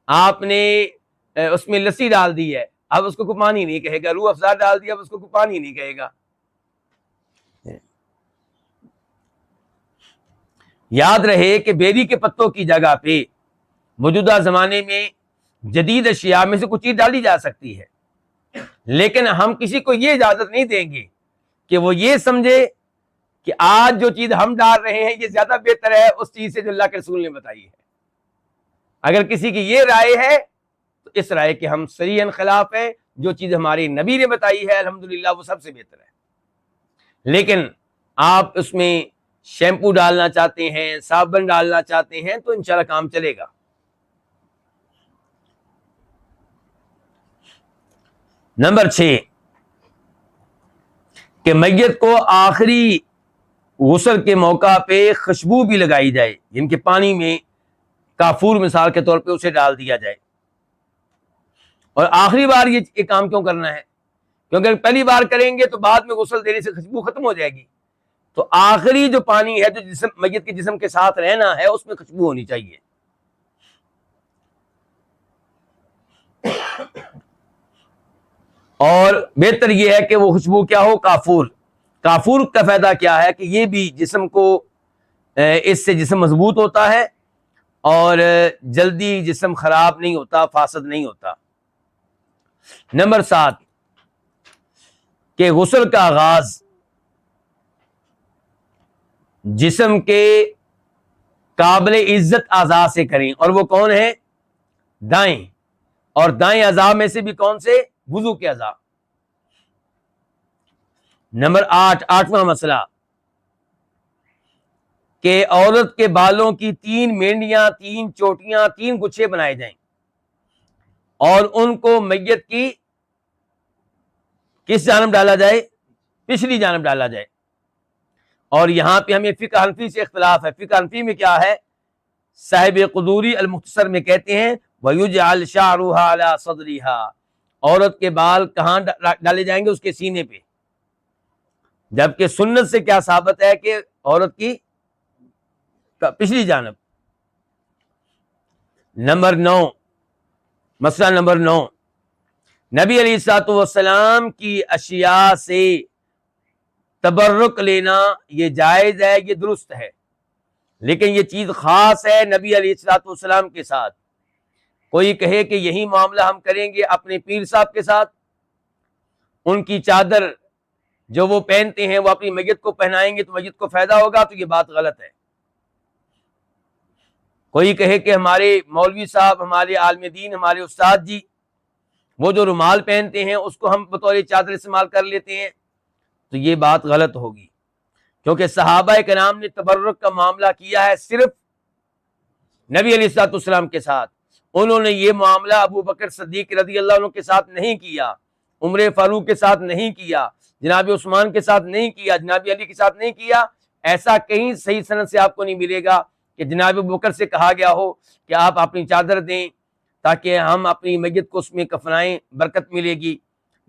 آپ نے اس میں لسی ڈال دی ہے، اب اس کو کوئی پانی نہیں کہے گا۔ روح افزا ڈال دیا، اب اس کو کوئی پانی نہیں کہے گا۔ یاد رہے کہ بیری کے پتوں کی جگہ پہ موجودہ زمانے میں جدید اشیاء میں سے کچھ چیز ڈالی جا سکتی ہے، لیکن ہم کسی کو یہ اجازت نہیں دیں گے کہ وہ یہ سمجھے کہ آج جو چیز ہم ڈال رہے ہیں یہ زیادہ بہتر ہے اس چیز سے جو اللہ کے رسول نے بتائی ہے۔ اگر کسی کی یہ رائے ہے تو اس رائے کے ہم صریحاً خلاف ہیں۔ جو چیز ہمارے نبی نے بتائی ہے الحمدللہ وہ سب سے بہتر ہے۔ لیکن آپ اس میں شیمپو ڈالنا چاہتے ہیں، صابن ڈالنا چاہتے ہیں تو انشاءاللہ کام چلے گا۔ نمبر 6 کہ میت کو آخری غسل کے موقع پہ خوشبو بھی لگائی جائے، جن کے پانی میں کافور مثال کے طور پہ اسے ڈال دیا جائے۔ اور آخری بار یہ کام کیوں کرنا ہے؟ کیونکہ اگر پہلی بار کریں گے تو بعد میں غسل دینے سے خوشبو ختم ہو جائے گی۔ تو آخری جو پانی ہے جو میت کے جسم کے ساتھ رہنا ہے اس میں خوشبو ہونی چاہیے۔ اور بہتر یہ ہے کہ وہ خوشبو کیا ہو؟ کافور۔ کافور کا فائدہ کیا ہے کہ یہ بھی جسم کو اس سے جسم مضبوط ہوتا ہے اور جلدی جسم خراب نہیں ہوتا، فاسد نہیں ہوتا۔ نمبر 7 کہ غسل کا آغاز جسم کے قابل عزت اعضاء سے کریں، اور وہ کون ہیں؟ دائیں، اور دائیں اعضاء میں سے بھی کون سے؟ وضو کے اعضاء۔ نمبر 8، 8واں مسئلہ کہ عورت کے بالوں کی 3 مینڈیاں، 3 چوٹیاں، 3 گچھے بنائے جائیں اور ان کو میت کی کس جانب ڈالا جائے؟ پچھلی جانب ڈالا جائے۔ اور یہاں پہ ہمیں فقہ حنفی سے اختلاف ہے۔ فقہ حنفی میں کیا ہے؟ صاحب قدوری المختصر میں کہتے ہیں وَيُجْعَلْ شَعْرُهَا عَلَى صَدْرِهَا، عورت کے بال کہاں ڈالے جائیں گے؟ اس کے سینے پہ، جبکہ سنت سے کیا ثابت ہے کہ عورت کی پچھلی جانب۔ نمبر 9، مسئلہ نمبر 9، نبی علیہ الصلوۃ والسلام کی اشیاء سے تبرک لینا یہ جائز ہے، یہ درست ہے، لیکن یہ چیز خاص ہے نبی علیہ الصلوۃ والسلام کے ساتھ۔ کوئی کہے کہ یہی معاملہ ہم کریں گے اپنے پیر صاحب کے ساتھ، ان کی چادر جو وہ پہنتے ہیں وہ اپنی میت کو پہنائیں گے تو میت کو فائدہ ہوگا، تو یہ بات غلط ہے۔ کوئی کہے کہ ہمارے مولوی صاحب، ہمارے عالم دین، ہمارے استاد جی وہ جو رومال پہنتے ہیں اس کو ہم بطور چادر استعمال کر لیتے ہیں، تو یہ بات غلط ہوگی، کیونکہ صحابہ کرام نے تبرک کا معاملہ کیا ہے صرف نبی علیہ الصلوۃ والسلام کے ساتھ۔ انہوں نے یہ معاملہ ابو بکر صدیق رضی اللہ عنہ کے ساتھ نہیں کیا، عمر فاروق کے ساتھ نہیں کیا، جناب عثمان کے ساتھ نہیں کیا، جناب علی کے ساتھ نہیں کیا۔ ایسا کہیں صحیح سند سے آپ کو نہیں ملے گا کہ جناب ابو بکر سے کہا گیا ہو کہ آپ اپنی چادر دیں تاکہ ہم اپنی میت کو اس میں کفنائیں، برکت ملے گی،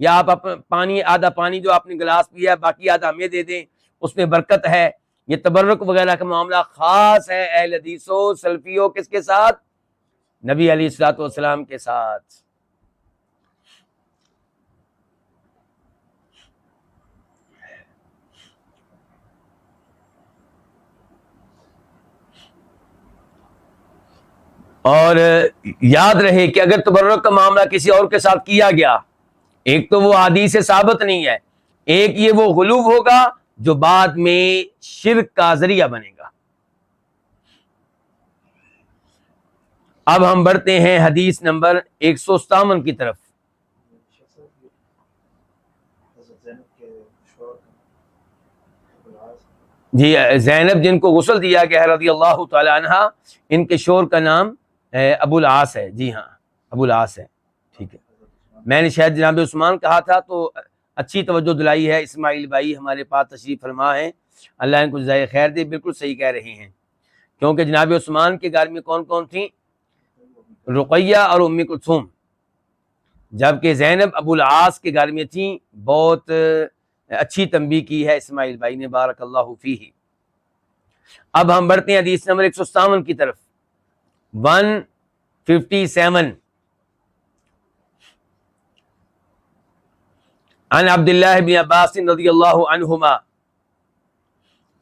یا آپ پانی، آدھا پانی جو آپ نے گلاس پیا باقی آدھا ہمیں دے دیں، اس میں برکت ہے۔ یہ تبرک وغیرہ کا معاملہ خاص ہے اہل حدیثوں، سلفیوں، کس کے ساتھ؟ نبی علیہ الصلوۃ والسلام کے ساتھ۔ اور یاد رہے کہ اگر تبرک کا معاملہ کسی اور کے ساتھ کیا گیا، ایک تو وہ حدیث سے ثابت نہیں ہے، ایک یہ وہ غلو ہوگا جو بعد میں شرک کا ذریعہ بنے گا۔ اب ہم بڑھتے ہیں حدیث نمبر 157 کی طرف۔ جی، زینب جن کو غسل دیا گیا ہے رضی اللہ تعالی عنہ، ان کے شوہر کا نام ابو العاص ہے۔ جی ہاں، ابو العاص ہے، ٹھیک ہے۔ میں نے شاید جناب عثمان کہا تھا، تو اچھی توجہ دلائی ہے۔ اسماعیل بھائی ہمارے پاس تشریف فرما ہے، اللہ ان کو جزائے خیر دے، بالکل صحیح کہہ رہے ہیں، کیونکہ جناب عثمان کے گھر میں کون کون تھیں؟ رقیہ اور ام کلثوم، جبکہ زینب ابو العاص کے گھر میں تھیں۔ بہت اچھی تنبیہ کی ہے اسماعیل بھائی نے، بارک اللہ فیہ۔ اب ہم بڑھتے ہیں حدیث نمبر 157 کی طرف، 157۔ عن عبد اللہ بن عباس رضی اللہ عنہما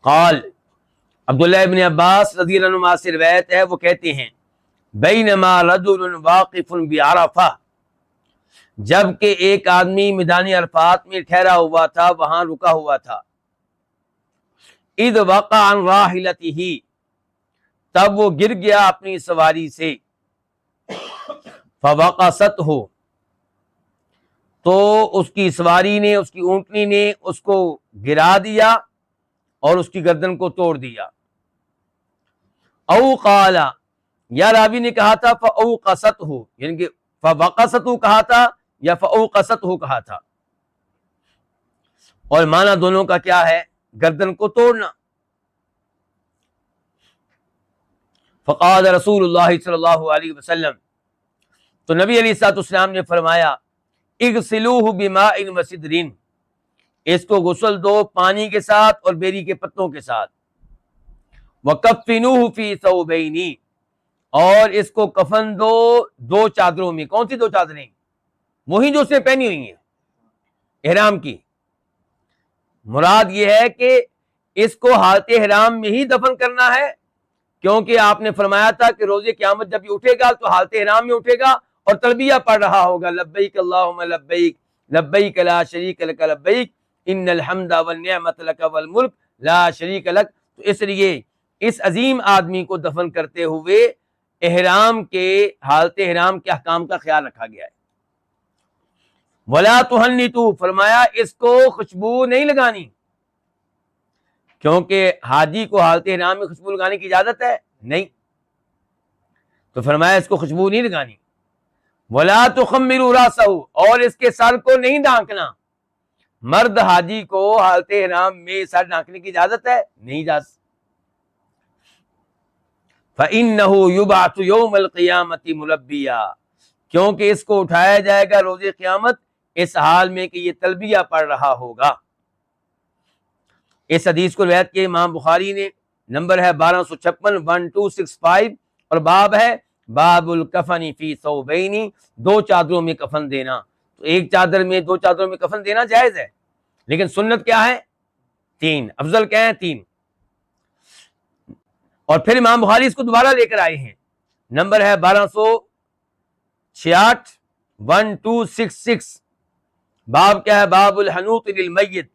قال، عبداللہ ابن عباس رضی اللہ عنہ سے روایت ہے، وہ کہتے ہیں بینما رجل واقف بعرفہ، جب کہ ایک آدمی میدان عرفات میں ٹھہرا ہوا تھا، وہاں رکا ہوا تھا، اذ وقع عن راحلتہ، تب وہ گر گیا اپنی سواری سے، فوقصتہ، تو اس کی سواری نے، اس کی اونٹنی نے اس کو گرا دیا اور اس کی گردن کو توڑ دیا۔ او قال، یا راوی نے کہا تھا فاوقصتہ، یعنی کہ فوقصتہ کہا تھا یا فاوقصتہ کہا تھا، اور معنی دونوں کا کیا ہے؟ گردن کو توڑنا۔ فقال رسول اللہ صلی اللہ علیہ وسلم، تو نبی علیہ الصلوۃ والسلام نے فرمایا اغسلوہ بماء وسدر، اس کو غسل دو پانی کے ساتھ اور بیری کے پتوں کے ساتھ، وکفنوہ فی ثوبین، اور اس کو کفن دو دو چادروں میں۔ کون سی دو چادریں؟ وہی جو اس نے پہنی ہوئی ہیں احرام کی۔ مراد یہ ہے کہ اس کو حالت احرام میں ہی دفن کرنا ہے، کیونکہ آپ نے فرمایا تھا کہ روز قیامت جب یہ اٹھے گا تو حالت احرام میں اٹھے گا اور تلبیہ پڑھ رہا ہوگا، لبیک اللہم لبیک، لبیک لا شریک لک لبیک، ان الحمد والنعمت لک والملک لا شریک لک۔ تو اس لیے اس عظیم آدمی کو دفن کرتے ہوئے احرام کے، حالت احرام کے احکام کا خیال رکھا گیا ہے۔ ولا تحنتوا، فرمایا اس کو خوشبو نہیں لگانی، کیونکہ حاجی کو حالت احرام میں خوشبو لگانے کی اجازت ہے نہیں، تو فرمایا اس کو خوشبو نہیں لگانی۔ ولا تخمروا راسہ، اور اس کے سر کو نہیں ڈھانکنا۔ مرد حاجی کو حالت احرام میں سر ڈھانکنے کی اجازت ہے نہیں، اجازت۔ فَإِنَّهُ يُبْعَثُ يَوْمَ الْقِيَامَةِ مُلَبِّيًا، کیونکہ اس کو اٹھایا جائے گا روز قیامت اس حال میں کہ یہ تلبیہ پڑھ رہا ہوگا۔ اس حدیث کو روایت کیا امام بخاری نے، نمبر ہے 1256 1265، اور باب ہے باب الکفن فی ثوبین، دو چادروں میں کفن دینا۔ تو ایک چادر میں، دو چادروں میں کفن دینا جائز ہے، لیکن سنت کیا ہے؟ 3، افضل کیا ہے؟ 3۔ اور پھر امام بخاری اس کو دوبارہ لے کر آئے ہیں، نمبر ہے 1266 1266، باب کیا ہے؟ باب الحنوط للمیت،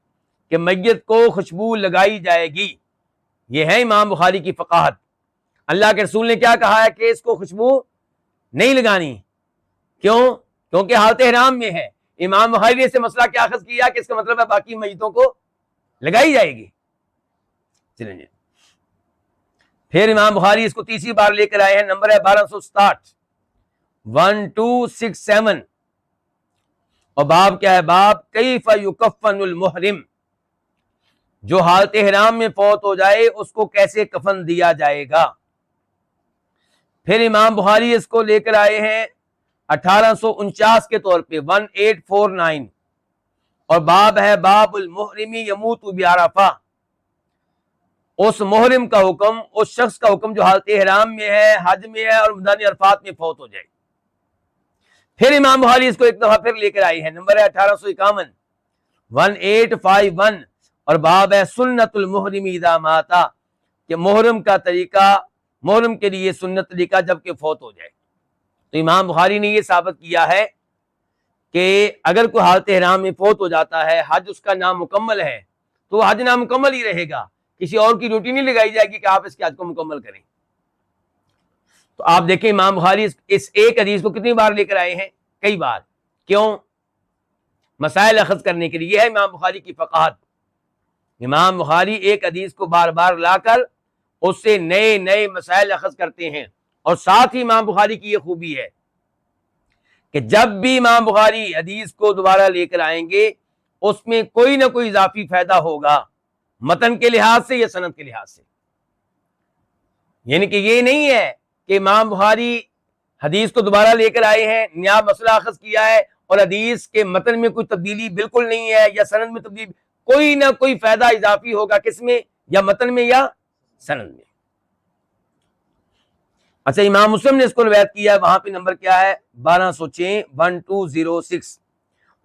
کہ میت کو خوشبو لگائی جائے گی۔ یہ ہے امام بخاری کی فقاہت۔ اللہ کے رسول نے کیا کہا ہے کہ اس کو خوشبو نہیں لگانی، کیوں؟ کیونکہ حالت احرام میں ہے۔ امام بخاری نے اس سے مسئلہ کیا اخذ کیا کہ اس کا مطلب ہے باقی میتوں کو لگائی جائے گی۔ چلیں جی، پھر امام بخاری اس کو تیسری بار لے کر آئے ہیں، نمبر ہے 1267 1267، اور باب کیا ہے؟ باب کیف یکفن المحرم، جو حالت احرام میں فوت ہو جائے اس کو کیسے کفن دیا جائے گا۔ پھر امام بخاری اس کو لے کر آئے ہیں 1849 کے طور پہ 1849، اور باب ہے باب المحرم یموت بعرفہ، اس محرم کا حکم، اس شخص کا حکم جو حالت احرام میں ہے، حج میں ہے اور میدان عرفات میں فوت ہو جائے۔ پھر امام بخاری اس کو ایک دفعہ پھر لے کر آئی ہے، نمبر ہے 1851 1851، اور باب ہے سنت المحرم اذا مات، کہ محرم کا طریقہ، محرم کے لیے سنت طریقہ جب کہ فوت ہو جائے۔ تو امام بخاری نے یہ ثابت کیا ہے کہ اگر کوئی حالت احرام میں فوت ہو جاتا ہے، حج اس کا نامکمل ہے، تو وہ حج نامکمل ہی رہے گا، کسی اور کی ڈیوٹی نہیں لگائی جائے گی کہ آپ اس کے حج کو مکمل کریں۔ تو آپ دیکھیں امام بخاری اس ایک حدیث کو کتنی بار لے کر آئے ہیں؟ کئی بار۔ کیوں؟ مسائل اخذ کرنے کے لیے۔ یہ ہے امام بخاری کی فقاہت۔ امام بخاری ایک حدیث کو بار بار لا کر اس سے نئے نئے مسائل اخذ کرتے ہیں، اور ساتھ ہی امام بخاری کی یہ خوبی ہے کہ جب بھی امام بخاری حدیث کو دوبارہ لے کر آئیں گے اس میں کوئی نہ کوئی اضافی فائدہ ہوگا، متن کے لحاظ سے یا سند کے لحاظ سے۔ یعنی کہ یہ نہیں ہے کہ امام بخاری حدیث کو دوبارہ لے کر آئے ہیں، نیا مسئلہ اخذ کیا ہے، اور حدیث کے متن میں کوئی تبدیلی بالکل نہیں ہے یا سند میں تبدیلی، کوئی نہ کوئی فائدہ اضافی ہوگا، کس میں؟ یا متن میں یا سند میں۔ اچھا، امام مسلم نے اس کو روایت کیا ہے، وہاں پہ نمبر کیا ہے؟ 1206 1206،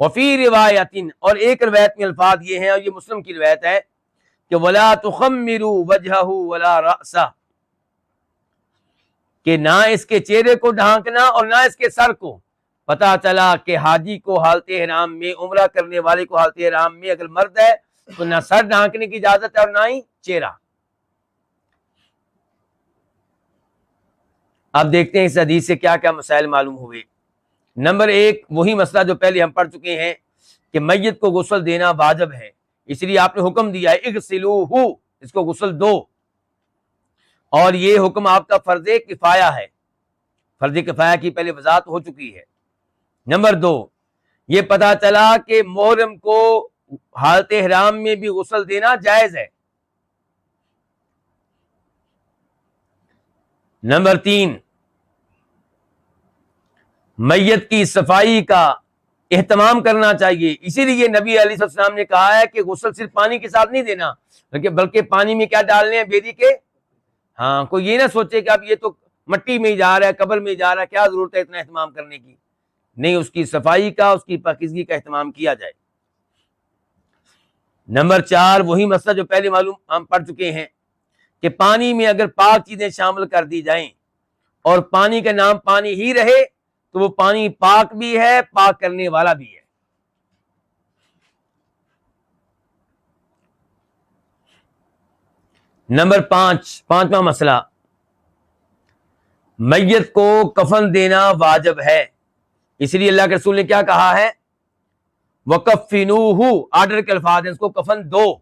وفی روایت، اور ایک روایت میں الفاظ یہ ہیں، اور یہ مسلم کی روایت ہے کہ ولا تخمروا وجهه ولا رأسه، کہ نہ اس کے چہرے کو ڈھانکنا اور نہ اس کے سر کو۔ پتا چلا کہ حاجی کو حالت احرام میں، عمرہ کرنے والے کو حالت احرام میں اگر مرد ہے تو نہ سر ڈھانکنے کی اجازت ہے اور نہ ہی چہرہ۔ اب دیکھتے ہیں اس حدیث سے کیا کیا مسائل معلوم ہوئے۔ نمبر 1، وہی مسئلہ جو پہلے ہم پڑھ چکے ہیں کہ میت کو غسل دینا واجب ہے، اس لیے آپ نے حکم دیا ہے اغسلوہ، اس کو غسل دو، اور یہ حکم آپ کا فرض کفایہ ہے۔ فرض کفایہ کی پہلے وضاحت ہو چکی ہے۔ نمبر 2، یہ پتا چلا کہ محرم کو حالت احرام میں بھی غسل دینا جائز ہے۔ نمبر 3، میت کی صفائی کا اہتمام کرنا چاہیے، اسی لیے نبی علیہ السلام نے کہا ہے کہ غسل صرف پانی کے ساتھ نہیں دینا، بلکہ پانی میں کیا ڈالنے ہیں؟ بیری کے۔ ہاں، کوئی یہ نہ سوچے کہ اب یہ تو مٹی میں ہی جا رہا ہے، قبر میں جا رہا ہے، کیا ضرورت ہے اتنا اہتمام کرنے کی؟ نہیں، اس کی صفائی کا، اس کی پاکیزگی کا اہتمام کیا جائے۔ نمبر 4، وہی مسئلہ جو پہلے معلوم ہم پڑھ چکے ہیں کہ پانی میں اگر پاک چیزیں شامل کر دی جائیں اور پانی کا نام پانی ہی رہے تو وہ پانی پاک بھی ہے، پاک کرنے والا بھی ہے۔ نمبر 5، پانچواں مسئلہ، میت کو کفن دینا واجب ہے، اس لیے اللہ کے رسول نے کیا کہا ہے؟ وَكَفِّنُوهُ، آرڈر کے الفاظ ہیں، اس کو کفن دو۔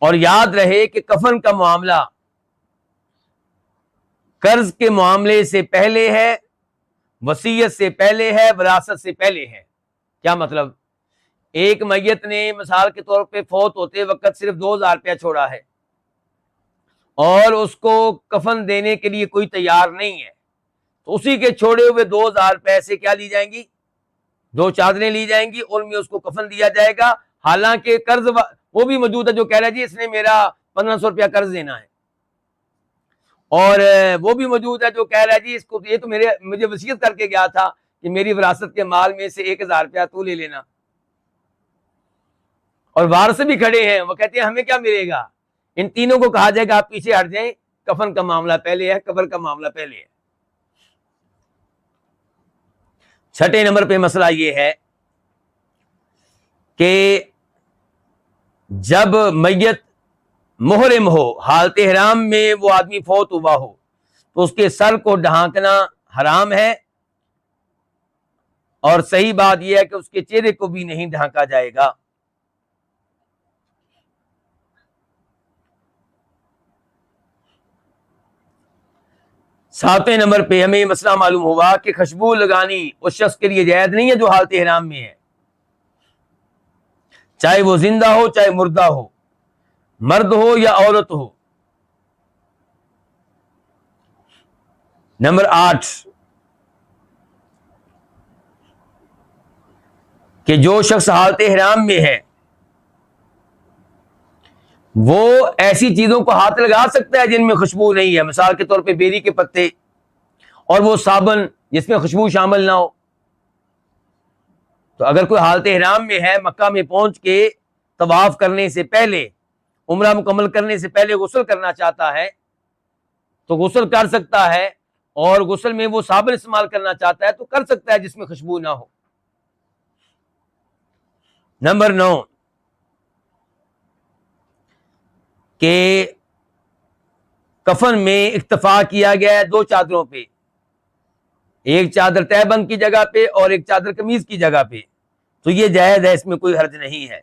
اور یاد رہے کہ کفن کا معاملہ قرض کے معاملے سے پہلے ہے، وصیت سے پہلے ہے، وراثت سے پہلے ہے۔ کیا مطلب؟ ایک میت نے مثال کے طور پہ فوت ہوتے وقت صرف 2000 روپیہ چھوڑا ہے، اور اس کو کفن دینے کے لیے کوئی تیار نہیں ہے، تو اسی کے چھوڑے ہوئے 2000 پیسے کیا لی جائیں گی؟ 2 چادریں لی جائیں گی، ان میں اس کو کفن دیا جائے گا، حالانکہ قرض وہ بھی موجود ہے جو کہہ رہا ہے جی اس نے میرا 1500 روپیہ قرض دینا ہے، اور وہ بھی موجود ہے جو کہہ رہا ہے جی اس کو یہ تو مجھے وصیت کر کے گیا تھا کہ میری وراثت کے مال میں سے 1000 روپیہ تو لے لینا، اور وارث بھی کھڑے ہیں، وہ کہتے ہیں ہمیں کیا ملے گا۔ ان تینوں کو کہا جائے گا آپ پیچھے ہٹ جائیں، کفن کا معاملہ پہلے ہے، قبر کا معاملہ پہلے ہے۔ 6 نمبر پہ مسئلہ یہ ہے کہ جب میت محرم ہو، حالت احرام میں وہ آدمی فوت ہوا ہو، تو اس کے سر کو ڈھانکنا حرام ہے، اور صحیح بات یہ ہے کہ اس کے چہرے کو بھی نہیں ڈھانکا جائے گا۔ ساتویں نمبر پہ ہمیں یہ مسئلہ معلوم ہوا کہ خوشبو لگانی اس شخص کے لیے جائز نہیں ہے جو حالت احرام میں ہے، چاہے وہ زندہ ہو چاہے مردہ ہو، مرد ہو یا عورت ہو۔ نمبر 8 کہ جو شخص حالت احرام میں ہے وہ ایسی چیزوں کو ہاتھ لگا سکتا ہے جن میں خوشبو نہیں ہے، مثال کے طور پہ بیری کے پتے اور وہ صابن جس میں خوشبو شامل نہ ہو۔ تو اگر کوئی حالت احرام میں ہے، مکہ میں پہنچ کے طواف کرنے سے پہلے، عمرہ مکمل کرنے سے پہلے غسل کرنا چاہتا ہے تو غسل کر سکتا ہے، اور غسل میں وہ صابن استعمال کرنا چاہتا ہے تو کر سکتا ہے جس میں خوشبو نہ ہو۔ نمبر 9 کہ کفن میں اکتفا کیا گیا ہے 2 چادروں پہ، ایک چادر تہبند کی جگہ پہ اور ایک چادر قمیض کی جگہ پہ، تو یہ جائز ہے، اس میں کوئی حرج نہیں ہے۔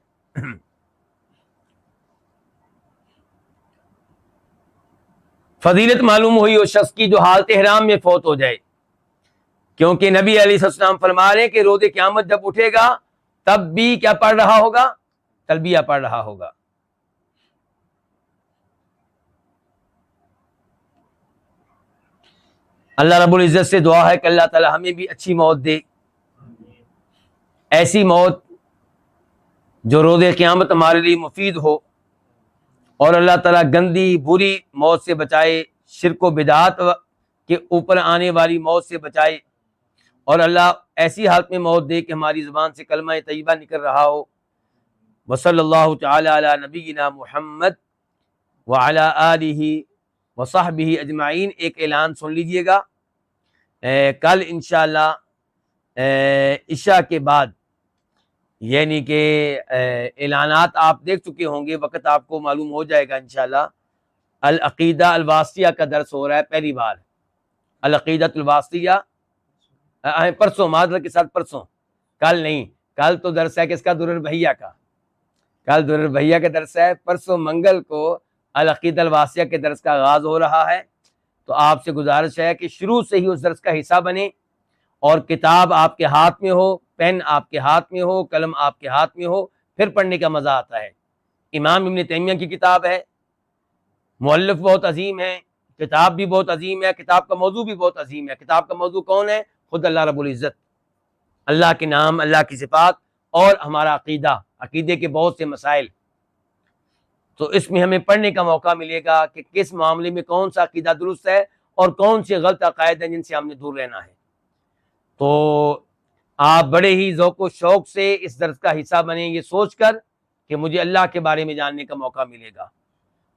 فضیلت معلوم ہوئی اس شخص کی جو حالت احرام میں فوت ہو جائے، کیونکہ نبی علیہ السلام فرما رہے ہیں کہ روز قیامت جب اٹھے گا تب بھی کیا پڑھ رہا ہوگا؟ تلبیہ پڑھ رہا ہوگا۔ اللہ رب العزت سے دعا ہے کہ اللہ تعالی ہمیں بھی اچھی موت دے، ایسی موت جو روز قیامت ہمارے لیے مفید ہو، اور اللہ تعالیٰ گندی بری موت سے بچائے، شرک و بدعات کے اوپر آنے والی موت سے بچائے، اور اللہ ایسی حالت میں موت دے کہ ہماری زبان سے کلمہ طیبہ نکل رہا ہو۔ وصلی اللہ تعالی علی نبینا محمد وعلی آلہ وصحبہ اجمعین۔ ایک اعلان سن لیجئے گا، کل انشاءاللہ عشاء کے بعد، یعنی کہ اعلانات آپ دیکھ چکے ہوں گے، وقت آپ کو معلوم ہو جائے گا انشاءاللہ، العقیدہ الواسطیہ کا درس ہو رہا ہے پہلی بار، العقیدہ الواسطیہ، پرسوں معذرت کے ساتھ پرسوں، کل نہیں، کل تو درس ہے کس کا؟ درر بھیا کا، کل درر بھیا کا درس ہے، پرسوں منگل کو العقیدہ الواسطیہ کے درس کا آغاز ہو رہا ہے۔ تو آپ سے گزارش ہے کہ شروع سے ہی اس درس کا حصہ بنے، اور کتاب آپ کے ہاتھ میں ہو، پین آپ کے ہاتھ میں ہو، قلم آپ کے ہاتھ میں ہو، پھر پڑھنے کا مزہ آتا ہے۔ امام ابن تیمیہ کی کتاب ہے، مؤلف بہت عظیم ہے، کتاب بھی بہت عظیم ہے، کتاب کا موضوع بھی بہت عظیم ہے۔ کتاب کا موضوع کون ہے؟ خود اللہ رب العزت، اللہ کے نام، اللہ کی صفات، اور ہمارا عقیدہ، عقیدے کے بہت سے مسائل۔ تو اس میں ہمیں پڑھنے کا موقع ملے گا کہ کس معاملے میں کون سا عقیدہ درست ہے اور کون سے غلط عقائد ہیں جن سے ہم نے دور رہنا ہے۔ تو آپ بڑے ہی ذوق و شوق سے اس درس کا حصہ بنیں، یہ سوچ کر کہ مجھے اللہ کے بارے میں جاننے کا موقع ملے گا،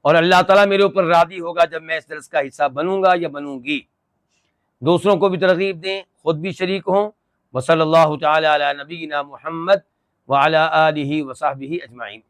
اور اللہ تعالیٰ میرے اوپر راضی ہوگا جب میں اس درس کا حصہ بنوں گا یا بنوں گی۔ دوسروں کو بھی ترغیب دیں، خود بھی شریک ہوں۔ وصلی اللہ تعالی علی نبینا محمد وعلی آلہ وصحبہ اجمعین۔